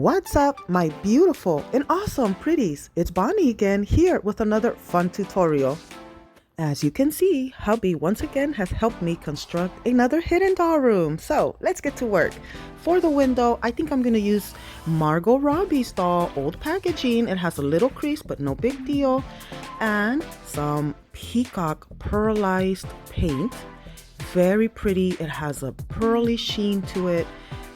What's up, my beautiful and awesome pretties? It's Bonnie again here with another fun tutorial. As you can see, hubby once again has helped me construct another hidden doll room. So let's get to work. For the window, I think I'm going to use Margot Robbie's doll, old packaging. It has a little crease, but no big deal. And some peacock pearlized paint. Very pretty. It has a pearly sheen to it.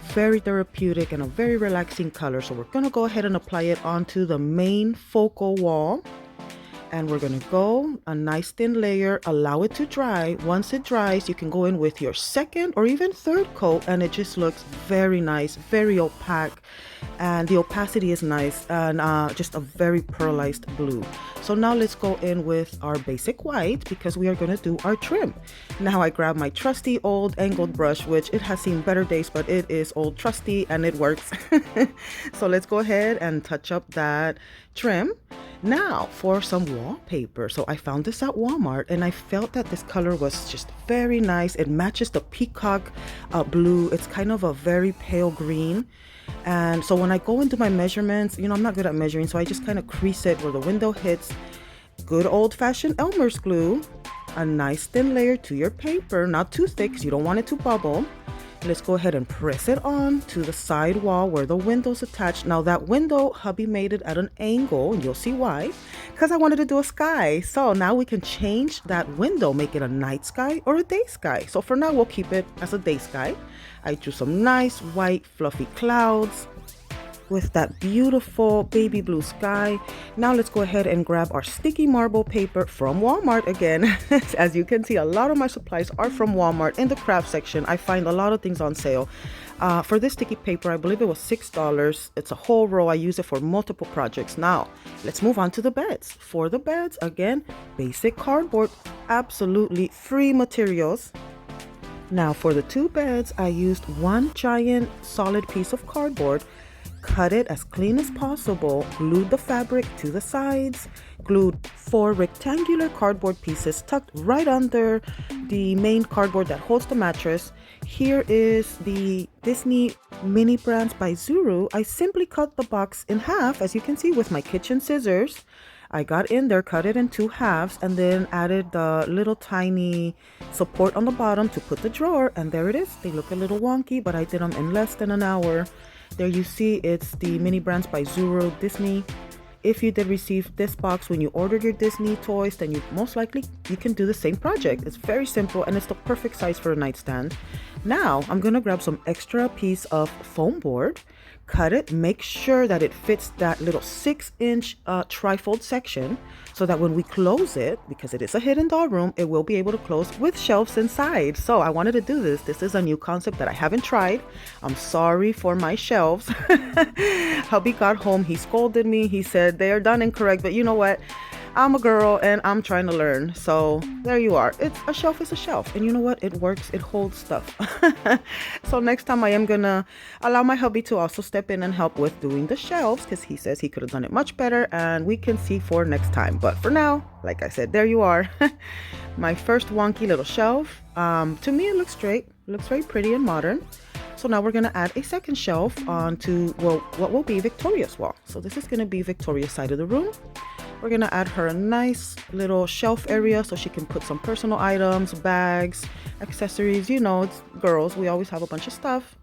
Very therapeutic and a very relaxing color. So we're going to go ahead and apply it onto the main focal wall. And we're going to go a nice thin layer, allow it to dry. Once it dries, you can go in with your second or even third coat, and it just looks very nice, very opaque, and the opacity is nice, and just a very pearlized blue. So now let's go in with our basic white because we are going to do our trim. Now I grab my trusty old angled brush, which it has seen better days, but it is old trusty and it works. So let's go ahead and touch up that trim. Now for some wallpaper. So I found this at Walmart and I felt that this color was just very nice. It matches the peacock blue. It's kind of a very pale green. And so when I go into my measurements, I'm not good at measuring, so I just kind of crease it where the window hits. Good old-fashioned Elmer's glue. A nice thin layer to your paper, not too thick because you don't want it to bubble. Let's go ahead and press it on to the side wall where the window's attached. Now that window, hubby made it at an angle, and you'll see why, because I wanted to do a sky. So now we can change that window, make it a night sky or a day sky. So for now, we'll keep it as a day sky. I drew some nice white fluffy clouds with that beautiful baby blue sky. Now let's go ahead and grab our sticky marble paper from Walmart again. As you can see, a lot of my supplies are from Walmart. In the craft section, I find a lot of things on sale. For this sticky paper, I believe it was $6. It's a whole roll. I use it for multiple projects. Now, let's move on to the beds. For the beds, again, basic cardboard, absolutely free materials. Now for the two beds, I used one giant solid piece of cardboard, cut it as clean as possible, glued the fabric to the sides, glued 4 rectangular cardboard pieces tucked right under the main cardboard that holds the mattress. Here is the Disney mini brands by Zuru. I simply cut the box in half, as you can see, with my kitchen scissors. I got in there, cut it in 2 halves, and then added the little tiny support on the bottom to put the drawer, and there it is. They look a little wonky, but I did them in less than an hour. There you see it's the mini brands by Zuru Disney. If you did receive this box when you ordered your Disney toys, then you can do the same project. It's very simple and it's the perfect size for a nightstand. Now I'm gonna grab some extra piece of foam board, cut it, make sure that it fits that little 6-inch trifold section so that when we close it, because it is a hidden doll room, it will be able to close with shelves inside. So I wanted to do this. This is a new concept that I haven't tried. I'm sorry for my shelves. Hubby got home, he scolded me. He said they are done incorrect, but you know what? I'm a girl and I'm trying to learn. So there you are. A shelf is a shelf. And you know what? It works. It holds stuff. So next time I am going to allow my hubby to also step in and help with doing the shelves because he says he could have done it much better and we can see for next time. But for now, like I said, there you are. My first wonky little shelf. To me, it looks straight. It looks very pretty and modern. So now we're going to add a second shelf onto, well, what will be Victoria's wall. So this is going to be Victoria's side of the room. We're going to add her a nice little shelf area so she can put some personal items, bags, accessories. It's girls, we always have a bunch of stuff.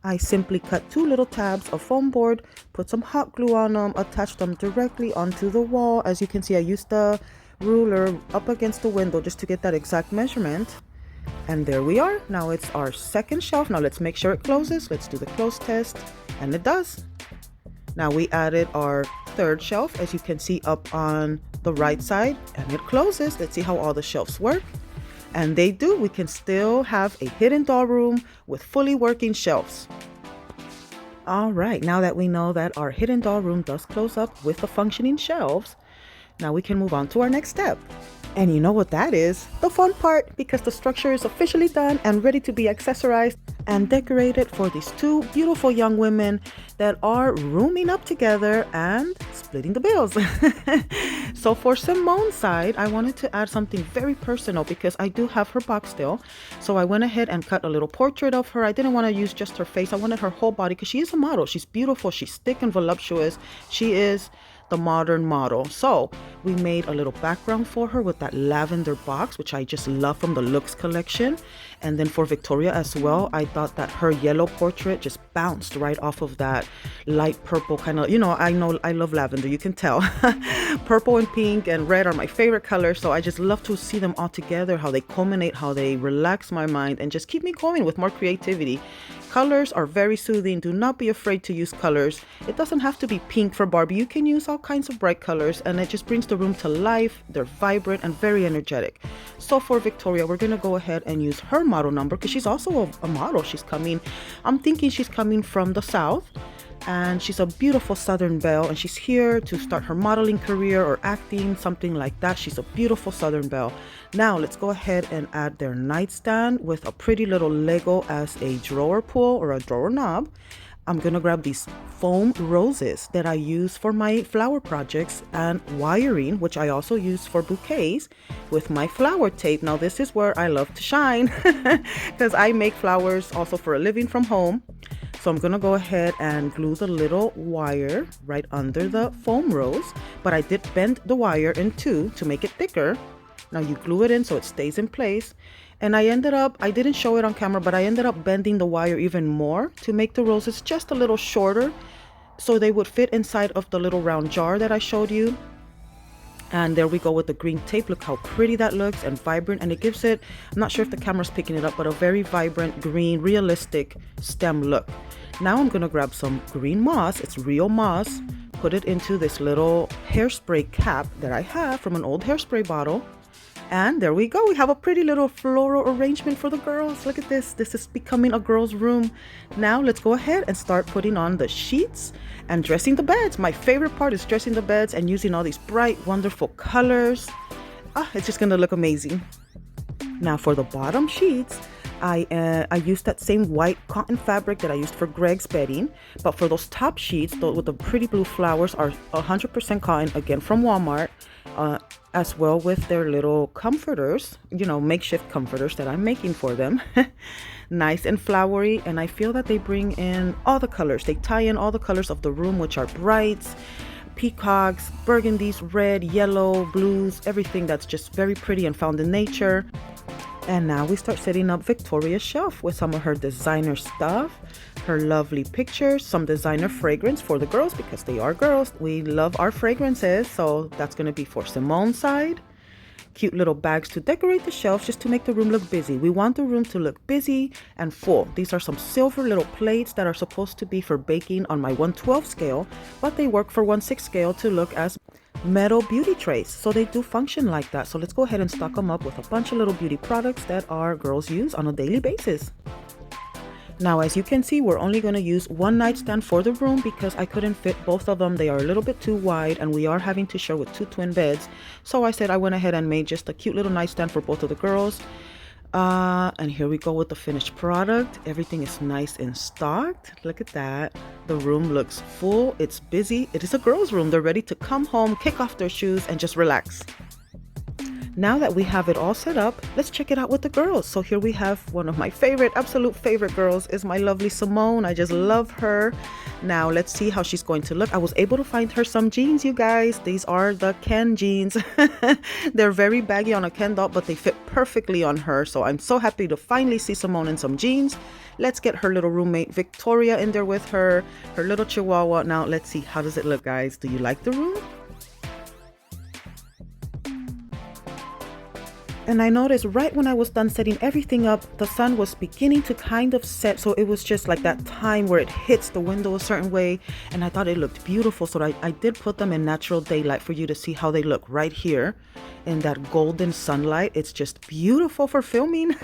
I simply cut 2 little tabs of foam board, put some hot glue on them, attach them directly onto the wall. As you can see, I used the ruler up against the window just to get that exact measurement. And there we are. Now it's our second shelf. Now let's make sure it closes. Let's do the close test. And it does. Now we added our third shelf, as you can see up on the right side, and it closes. Let's see how all the shelves work. And they do. We can still have a hidden doll room with fully working shelves. All right, now that we know that our hidden doll room does close up with the functioning shelves, now we can move on to our next step. And you know what that is? The fun part, because the structure is officially done and ready to be accessorized and decorated for these two beautiful young women that are rooming up together and splitting the bills. So for Simone's side, I wanted to add something very personal because I do have her box still. So I went ahead and cut a little portrait of her. I didn't want to use just her face. I wanted her whole body because she is a model. She's beautiful. She's thick and voluptuous. She is the modern model. So we made a little background for her with that lavender box, which I just love from the Looks collection. And then for Victoria as well, I thought that her yellow portrait just bounced right off of that light purple kind of, I know I love lavender, you can tell. Purple and pink and red are my favorite colors, so I just love to see them all together, how they culminate, how they relax my mind and just keep me going with more creativity. Colors are very soothing. Do not be afraid to use colors. It doesn't have to be pink for Barbie. You can use all kinds of bright colors and it just brings the room to life. They're vibrant and very energetic. So for Victoria, we're going to go ahead and use her model number because she's also a model. I'm thinking she's coming from the South. And she's a beautiful Southern belle, and she's here to start her modeling career or acting, something like that. She's a beautiful Southern belle. Now let's go ahead and add their nightstand with a pretty little Lego as a drawer pull or a drawer knob. I'm gonna grab these foam roses that I use for my flower projects and wiring, which I also use for bouquets with my flower tape. Now this is where I love to shine because I make flowers also for a living from home. So I'm gonna go ahead and glue the little wire right under the foam rose, but I did bend the wire in two to make it thicker. Now you glue it in so it stays in place. And I didn't show it on camera, but I ended up bending the wire even more to make the roses just a little shorter so they would fit inside of the little round jar that I showed you. And there we go with the green tape. Look how pretty that looks and vibrant, and it gives it, I'm not sure if the camera's picking it up, but a very vibrant green realistic stem look. Now I'm gonna grab some green moss. It's real moss. Put it into this little hairspray cap that I have from an old hairspray bottle. And there we go. We have a pretty little floral arrangement for the girls. Look at this. This is becoming a girl's room. Now let's go ahead and start putting on the sheets and dressing the beds. My favorite part is dressing the beds and using all these bright, wonderful colors. It's just gonna look amazing. Now for the bottom sheets, I used that same white cotton fabric that I used for Greg's bedding, but for those top sheets, those with the pretty blue flowers, are 100% cotton, again from Walmart, as well with their little comforters, makeshift comforters that I'm making for them. Nice and flowery, and I feel that they bring in all the colors. They tie in all the colors of the room, which are brights, peacocks, burgundies, red, yellow, blues, everything that's just very pretty and found in nature. And now we start setting up Victoria's shelf with some of her designer stuff, her lovely pictures, some designer fragrance for the girls because they are girls. We love our fragrances, so that's going to be for Simone's side. Cute little bags to decorate the shelves just to make the room look busy. We want the room to look busy and full. These are some silver little plates that are supposed to be for baking on my 1/12 scale, but they work for 1/6 scale to look as metal beauty trays, so they do function like that. So let's go ahead and stock them up with a bunch of little beauty products that our girls use on a daily basis. Now, as you can see, we're only going to use one nightstand for the room because I couldn't fit both of them. They are a little bit too wide and we are having to share with two twin beds. So I said I went ahead and made just a cute little nightstand for both of the girls. And here we go with the finished product. Everything is nice and stocked. Look at that. The room looks full. It's busy. It is a girl's room. They're ready to come home, kick off their shoes, and just relax. Now that we have it all set up, let's check it out with the girls. So here we have one of my absolute favorite girls is my lovely Simone. I just love her. Now let's see how she's going to look. I was able to find her some jeans, you guys. These are the Ken jeans. They're very baggy on a Ken doll, but they fit perfectly on her. So I'm so happy to finally see Simone in some jeans. Let's get her little roommate Victoria in there with her little chihuahua. Now let's see, how does it look, guys? Do you like the room? And I noticed right when I was done setting everything up, the sun was beginning to kind of set. So it was just like that time where it hits the window a certain way. And I thought it looked beautiful. So I did put them in natural daylight for you to see how they look right here in that golden sunlight. It's just beautiful for filming.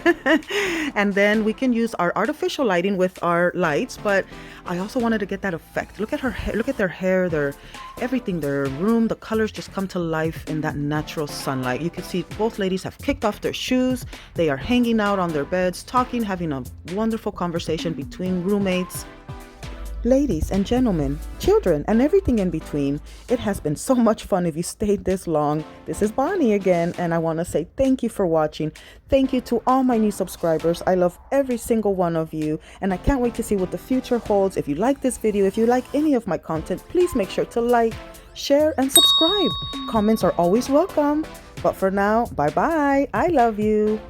And then we can use our artificial lighting with our lights. But I also wanted to get that effect. Look at her hair, look at their hair, their everything, their room, the colors just come to life in that natural sunlight. You can see both ladies have kicked off their shoes. They are hanging out on their beds, talking, having a wonderful conversation between roommates. Ladies and gentlemen, children, and everything in between, it has been so much fun if you stayed this long. This is Bonnie again, and I want to say thank you for watching. Thank you to all my new subscribers. I love every single one of you, and I can't wait to see what the future holds. If you like this video, if you like any of my content, please make sure to like, share, and subscribe. Comments are always welcome. But for now, bye-bye. I love you.